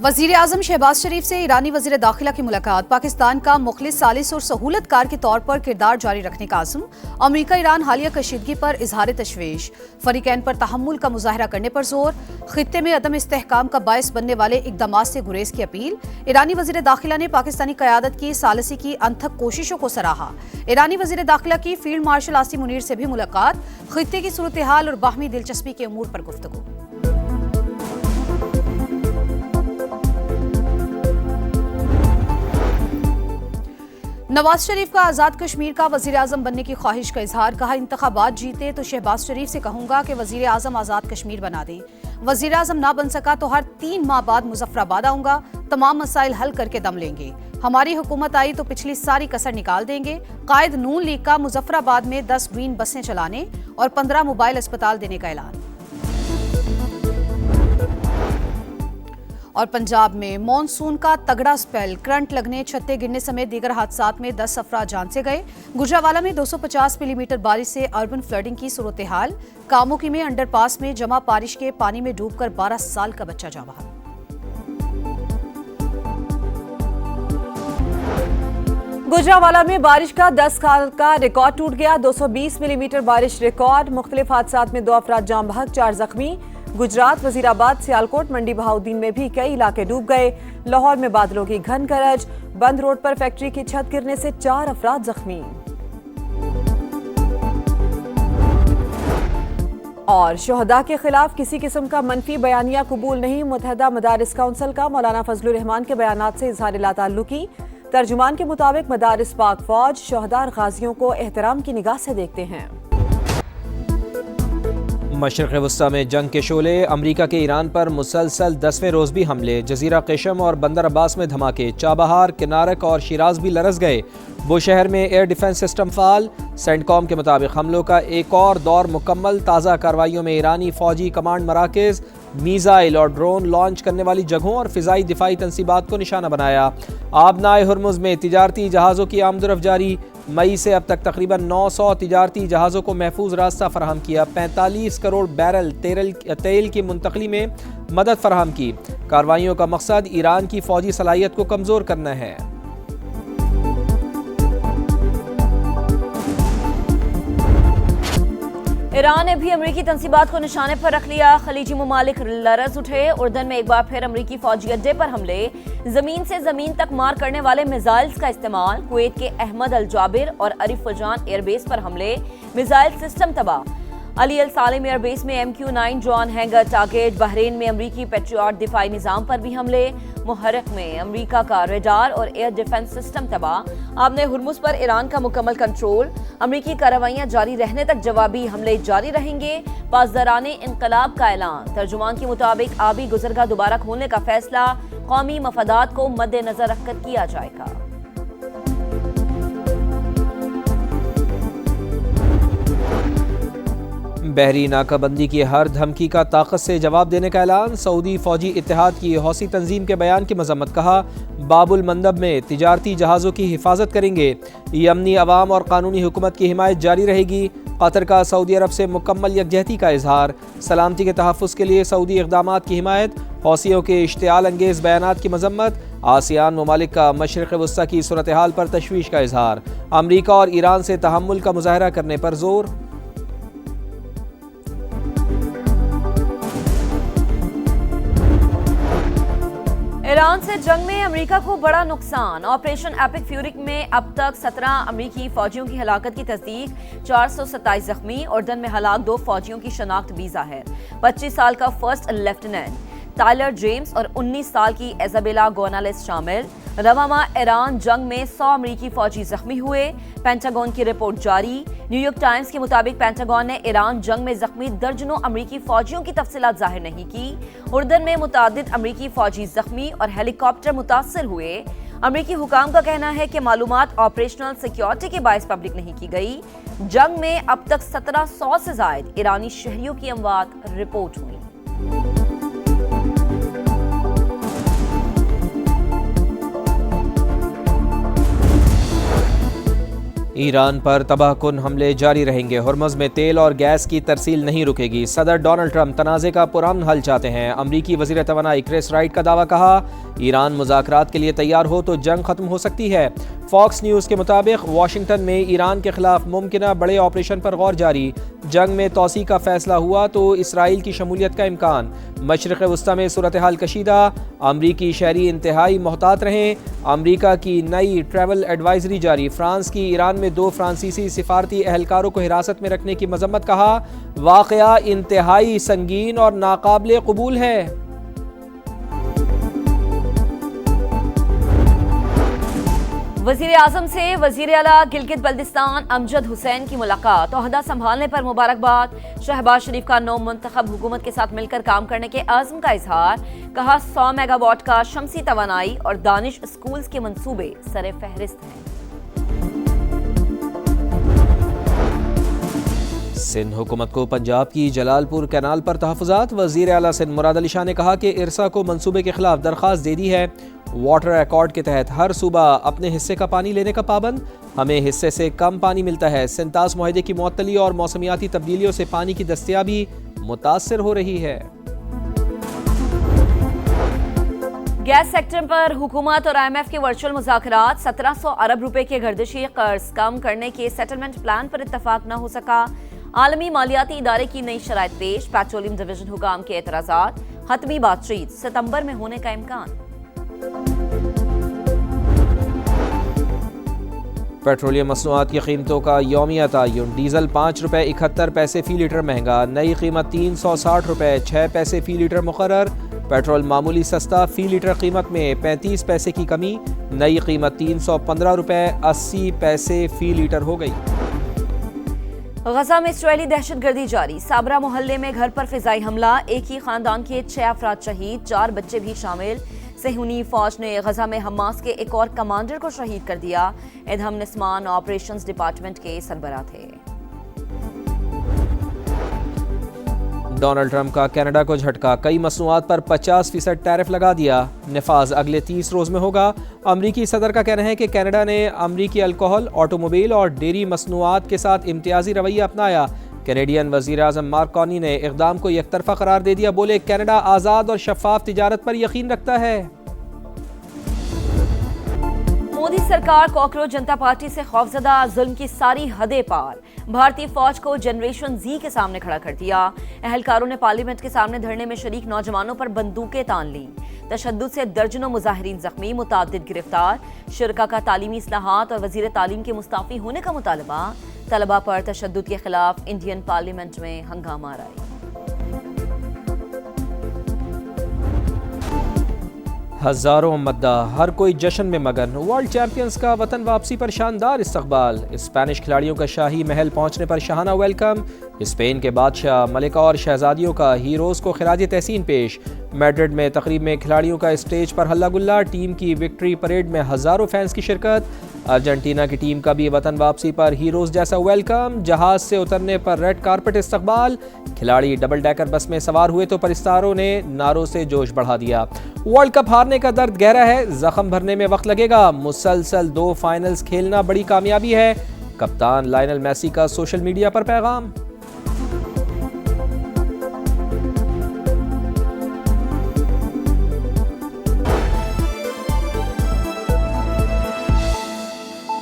वज़ीर आज़म शहबाज शरीफ से ईरानी वज़ीर दाखिला की मुलाकात। पाकिस्तान का मुखलिस, सालिस और सहूलतकार के तौर पर किरदार जारी रखने का आज़म। अमरीका ईरान हालिया कशीदगी पर इजहार तशवीश। फरीकैन पर तहम्मुल का मुजाहरा करने पर जोर। खित्ते में अदम इस्तेहकाम का बायस बनने वाले इक़दामात से गुरेज की अपील। ईरानी वज़ीर दाखिला ने पाकिस्तानी क़यादत की सालिसी की अनथक कोशिशों को सराहा। ईरानी वज़ीर दाखिला की फील्ड मार्शल आसिम मुनीर से भी मुलाकात। खित्ते की सूरत हाल और बाहमी दिलचस्पी के अमूर पर गुफ्तगू। नवाज शरीफ का आज़ाद कश्मीर का वज़ीर आज़म बनने की ख्वाहिश का इजहार। कहा, इंतखाबात जीते तो शहबाज शरीफ से कहूंगा कि वज़ीर आज़म आज़ाद कश्मीर बना दे। वज़ीर आज़म ना बन सका तो हर 3 माह बाद मुजफ्फराबाद आऊंगा, तमाम मसाइल हल करके दम लेंगे। हमारी हुकूमत आई तो पिछली सारी कसर निकाल देंगे। कायद नून लीग का मुजफ्फराबाद में 10 ग्रीन बसें चलाने और 15 मोबाइल अस्पताल देने का ऐलान। और पंजाब में मॉनसून का तगड़ा स्पेल, करंट लगने, छत्ते गिरने समेत दीगर हादसात में 10 अफराद जान से गए। गुजरावाला में 250 मिलीमीटर बारिश से अर्बन फ्लडिंग की सूरत हाल। कामोकी में अंडरपास में जमा बारिश के पानी में डूबकर 12 साल का बच्चा जा बहा। गुजरावाला में बारिश का 10 साल का रिकॉर्ड टूट गया। 220 मिलीमीटर बारिश रिकॉर्ड। मुख्तलिफ हादसात में 2 अफराद जाम बहक, 4 जख्मी। गुजरात, वजीराबाद, सियालकोट, मंडी बहाउद्दीन में भी कई इलाके डूब गए। लाहौर में बादलों की घन गरज। बंद रोड पर फैक्ट्री की छत गिरने से 4 अफराद जख्मी। और शोहदा के खिलाफ किसी किस्म का मनफी बयानिया कबूल नहीं। मुत्तहदा मदारिस काउंसिल का मौलाना फजलुर रहमान के बयानात से इजहार लाताल्लुकी। तर्जुमान के मुताबिक मदारिस पाक फौज शोहदा और गाजियों को एहतराम की निगाह से देखते हैं। मशरक़ वस्ता में जंग के शोले। अमरीका के ईरान पर मुसलसल 10वें रोज़ भी हमले। जजीरा केशम और बंदर अब्बास में धमाके। चाबहार, किनारक और शिराज भी लरस गए। बुशहर में एयर डिफेंस सिस्टम फाल। सेंटकॉम के मुताबिक हमलों का एक और दौर मुकम्मल। ताज़ा कार्रवाइयों में ईरानी फौजी कमांड मराकज़, मीज़ाइल और ड्रोन लॉन्च करने वाली जगहों और फ़िज़ाई दिफाई तंसीबात को निशाना बनाया। आबनाए हुर्मुज़ में तिजारती जहाज़ों की आमदरफ़्त जारी। मई से अब तक तकरीबन 900 तिजारती जहाज़ों को महफूज रास्ता फराहम किया। 45 करोड़ बैरल तेल की मुंतकली में मदद फराहम की। कार्रवाइयों का मकसद ईरान की फौजी सलाहियत को कमज़ोर करना है। ईरान ने भी अमरीकी तंसीबात को निशाने पर रख लिया। खलीजी ममालिक लरज उठे। उर्दन में एक बार फिर अमरीकी फौजी अड्डे पर हमले। जमीन से जमीन तक मार करने वाले मिसाइल्स का इस्तेमाल। कुवैत के अहमद अल जाबिर और अरिफ फजान एयरबेस पर हमले। मिसाइल सिस्टम तबाह। अली अल सालिम एयरबेस में MQ-9 drone hanger target. Bahrain में अमरीकी पेट्रियट दिफाई निज़ाम पर भी हमले। मुहर्रक में अमरीका का रेडार और एयर डिफेंस सिस्टम तबाह। आबने हुर्मुज़ पर ईरान का मुकम्मल कंट्रोल। अमरीकी कार्रवाइयां जारी रहने तक जवाबी हमले जारी रहेंगे। पासदाराने इनकलाब का ऐलान। तर्जुमान के मुताबिक आबी गुजरगाह दोबारा खोलने का फैसला कौमी मफादात को मद्देनजर रखकर किया जाएगा। बहरी नाकाबंदी की हर धमकी का ताकत से जवाब देने का ऐलान। सऊदी फौजी इत्तेहाद की हौसी तंजीम के बयान की मजम्मत। कहा, बाबुल मंदब में तिजारती जहाज़ों की हिफाजत करेंगे। यमनी अवाम और कानूनी हुकूमत की हिमायत जारी रहेगी। कतर का सऊदी अरब से मुकम्मल यकजहती का इजहार। सलामती के तहफ़्फ़ुज़ के लिए सऊदी इक़दामात की हिमायत। हौसियों के इश्तियाल अंगेज़ बयानात की मजम्मत। आसियान ममालिक का मशरिक़ वस्ता की सूरत हाल पर तशवीश का इजहार। अमरीका और ईरान से तहम्मुल का मुजाहरा करने पर जोर। ईरान से जंग में अमेरिका को बड़ा नुकसान। ऑपरेशन एपिक फ्यूरी में अब तक 17 अमेरिकी फौजियों की हलाकत की तस्दीक। 427 जख्मी। उर्दन में हलाक 2 फौजियों की शनाख्त भी ज़ाहिर। 25 साल का फर्स्ट लेफ्टिनेंट टायलर जेम्स और 19 साल की इजाबेला गोनालेस शामिल। रवा माह ईरान जंग में 100 अमेरिकी फौजी जख्मी हुए। पेंटागन की रिपोर्ट जारी। न्यूयॉर्क टाइम्स के मुताबिक पेंटागन ने ईरान जंग में जख्मी दर्जनों अमेरिकी फौजियों की तफसीलात जाहिर नहीं की। उर्दन में मुतादिद अमेरिकी फौजी जख्मी और हेलीकॉप्टर मुतासर हुए। अमेरिकी हुकाम का कहना है कि मालूमात ऑपरेशनल सिक्योरिटी के बायस पब्लिक नहीं की गई। जंग में अब तक 1700 से जायद ईरानी शहरियों की अमवात रिपोर्ट हुई। ایران پر تباہ کن حملے جاری رہیں گے، ہرمز میں تیل اور گیس کی ترسیل نہیں رکے گی، صدر ڈونلڈ ٹرمپ تنازع کا پرامن حل چاہتے ہیں، امریکی وزیر توانائی کرس رائٹ کا دعویٰ، کہا ایران مذاکرات کے لیے تیار ہو تو جنگ ختم ہو سکتی ہے۔ فاکس نیوز کے مطابق واشنگٹن میں ایران کے خلاف ممکنہ بڑے آپریشن پر غور جاری، جنگ میں توسیع کا فیصلہ ہوا تو اسرائیل کی شمولیت کا امکان، مشرق وسطی میں صورتحال کشیدہ، امریکی شہری انتہائی محتاط رہیں، امریکہ کی نئی ٹریول ایڈوائزری جاری، فرانس کی ایران میں 2 فرانسیسی سفارتی اہلکاروں کو حراست میں رکھنے کی مذمت، کہا واقعہ انتہائی سنگین اور ناقابل قبول ہے۔ وزیر اعظم سے وزیر اعلیٰ گلگت بلتستان امجد حسین کی ملاقات، عہدہ سنبھالنے پر مبارکباد، شہباز شریف کا نو منتخب حکومت کے ساتھ مل کر کام کرنے کے عزم کا اظہار، کہا 100 میگا واٹ کا شمسی توانائی اور دانش اسکولز کے منصوبے سر فہرست ہیں۔ سندھ حکومت کو پنجاب کی جلال پور کینال پر تحفظات، وزیر اعلیٰ سندھ مراد علی شاہ نے کہا کہ ارسا کو منصوبے کے خلاف درخواست دے دی ہے، واٹر ایکارڈ کے تحت ہر صوبہ اپنے حصے کا پانی لینے کا پابند، ہمیں حصے سے کم پانی ملتا ہے، سنتاس معاہدے کی معطلی اور موسمیاتی تبدیلیوں سے پانی کی دستیابی متاثر ہو رہی ہے۔ گیس سیکٹر پر حکومت اور IMF کے ورچوئل مذاکرات، 1700 ارب روپے کے گردشی قرض کم کرنے کے سیٹلمنٹ پلان پر اتفاق نہ ہو سکا، عالمی مالیاتی ادارے کی نئی شرائط پیش، پیٹرولیم ڈویژن حکام کے اعتراضات، حتمی بات چیت ستمبر میں ہونے کا امکان۔ پیٹرولیم مصنوعات کی قیمتوں کا یومیہ تعین، ڈیزل 5 روپے 71 پیسے فی لیٹر مہنگا، نئی قیمت 360 روپے 6 پیسے فی لیٹر مقرر، پیٹرول معمولی سستا، فی لیٹر قیمت میں 35 پیسے کی کمی، نئی قیمت 315 روپے 80 پیسے فی لیٹر ہو گئی۔ غزہ میں اسرائیلی دہشت گردی جاری، صابرہ محلے میں گھر پر فضائی حملہ، ایک ہی خاندان کے 6 افراد شہید، 4 بچے بھی شامل، صہیونی فوج نے غزہ میں حماس کے ایک اور کمانڈر کو شہید کر دیا، ادھم نسمان آپریشنز ڈپارٹمنٹ کے سربراہ تھے۔ ڈونلڈ ٹرمپ کا کینیڈا کو جھٹکا، کئی مصنوعات پر 50% ٹیرف لگا دیا، نفاذ اگلے 30 روز میں ہوگا، امریکی صدر کا کہنا ہے کہ کینیڈا نے امریکی الکوہل، آٹو موبائل اور ڈیری مصنوعات کے ساتھ امتیازی رویہ اپنایا، کینیڈین وزیر اعظم مارک کارنی نے اقدام کو یک طرفہ قرار دے دیا، بولے کینیڈا آزاد اور شفاف تجارت پر یقین رکھتا ہے۔ مودی سرکار کوکروچ جنتا پارٹی سے خوفزدہ، ظلم کی ساری حدیں پار، بھارتی فوج کو جنریشن زی کے سامنے کھڑا کر دیا، اہلکاروں نے پارلیمنٹ کے سامنے دھرنے میں شریک نوجوانوں پر بندوقیں تان لیں، تشدد سے درجنوں مظاہرین زخمی، متعدد گرفتار، شرکا کا تعلیمی اصلاحات اور وزیر تعلیم کے مستعفی ہونے کا مطالبہ، طلباء پر تشدد کے خلاف انڈین پارلیمنٹ میں ہنگامہ آرائی۔ ہزاروں مداح، ہر کوئی جشن میں مگن، ورلڈ چیمپئنز کا وطن واپسی پر شاندار استقبال، اسپینش کھلاڑیوں کا شاہی محل پہنچنے پر شاہانہ ویلکم، اسپین کے بادشاہ، ملکہ اور شہزادیوں کا ہیروز کو خراج تحسین پیش، میڈرڈ میں تقریب میں کھلاڑیوں کا اسٹیج پر ہلہ گلا، ٹیم کی وکٹری پریڈ میں ہزاروں فینس کی شرکت، ارجنٹینا کی ٹیم کا بھی وطن واپسی پر ہیروز جیسا ویلکم، جہاز سے اترنے پر ریڈ کارپٹ استقبال، کھلاڑی ڈبل ڈیکر بس میں سوار ہوئے تو پرستاروں نے نعروں سے جوش بڑھا دیا، ورلڈ کپ ہارنے کا درد گہرا ہے، زخم بھرنے میں وقت لگے گا، مسلسل 2 فائنلز کھیلنا بڑی کامیابی ہے، کپتان لائنل میسی کا سوشل میڈیا پر پیغام۔